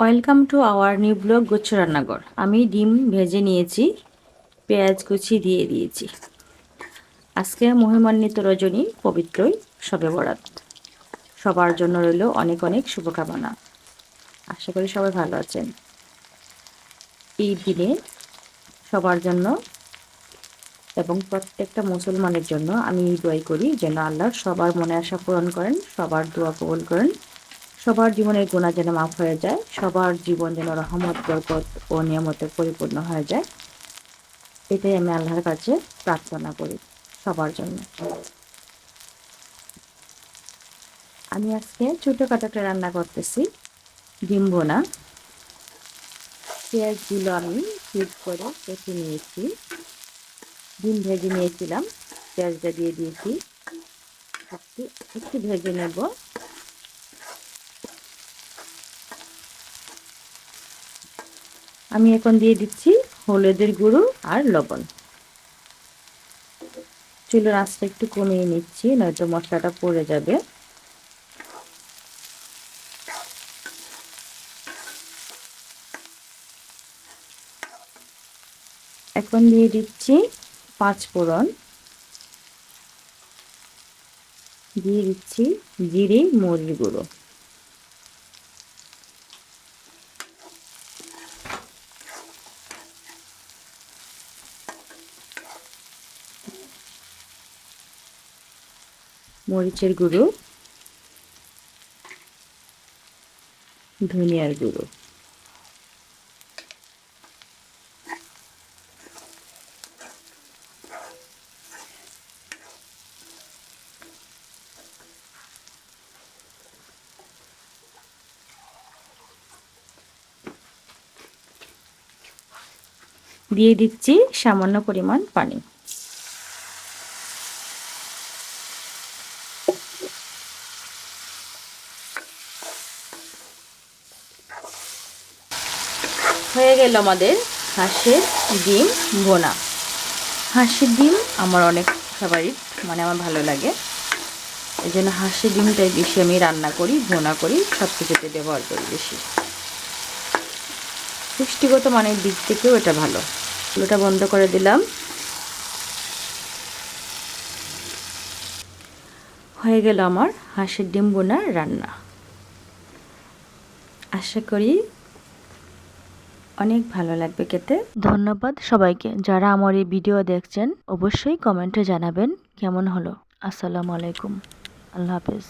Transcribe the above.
Welcome to our new blog গুচ্ছ রান্নাঘর। আমি ডিম ভেজে নিয়েছি, পেঁয়াজ কুচি দিয়ে দিয়েছি। আজকে মহিমান্বিত রজনী, পবিত্রই শবে বরাত। সবার জন্য রইল অনেক অনেক শুভকামনা। আশা করি সবাই ভালো আছেন। এই দিনে সবার জন্য এবং প্রত্যেকটা মুসলমানের জন্য আমি দোয়া করি যেন আল্লাহ সবার মনে আশা পূরণ করেন, সবার দোয়া কবুল করেন, সবার জীবনের গুনাহ যেন মাফ হয়ে যায়, সবার জীবন যেন রহমত, বরকত ও নিয়ামতে পরিপূর্ণ হয়ে যায়। এটাই আমি আল্লাহর কাছে প্রার্থনা করি সবার জন্য। আমি আজকে ছোটোখাটো একটা রান্না করতেছি, ডিম ভুনা। পেঁয়াজগুলো আমি ক্লিপ করে কেটে নিয়েছি, ডিম ভেজে নিয়েছিলাম, পেঁয়াজটা দিয়ে দিয়েছি, একটু ভেজে নেব। আমি এখন দিয়ে দিচ্ছি হলুদের গুঁড়ো আর লবণ। চুলোর আঁচটা একটু কমিয়ে নিচ্ছি, নয়তো মশলাটা পড়ে যাবে। এখন দিয়ে দিচ্ছি 5 ফোড়ন, দিয়ে দিচ্ছি জিরে মরিচ গুঁড়ো, মরিচের গুঁড়ো, ধনিয়ার গুঁড়ো, দিয়ে দিচ্ছি সামান্য পরিমাণ পানি। হয়ে গেল আমাদের হাঁসের ডিম ভুনা। হাঁসের ডিম আমার অনেক ফেভারিট, মানে আমার ভালো লাগে। এই জন্য হাঁসের ডিমটাই বেশি আমি রান্না করি, ভুনা করি, সব কিছুতে ব্যবহার করি বেশি। পুষ্টিগত মানের দিক থেকেও এটা ভালো। চুলোটা বন্ধ করে দিলাম। হয়ে গেল আমার হাঁসের ডিম ভুনা রান্না। আশা করি অনেক ভালো লাগবে খেতে। ধন্যবাদ সবাইকে যারা আমার এই ভিডিও দেখছেন। অবশ্যই কমেন্টে জানাবেন কেমন হলো। আসসালামু আলাইকুম, আল্লাহ হাফেজ।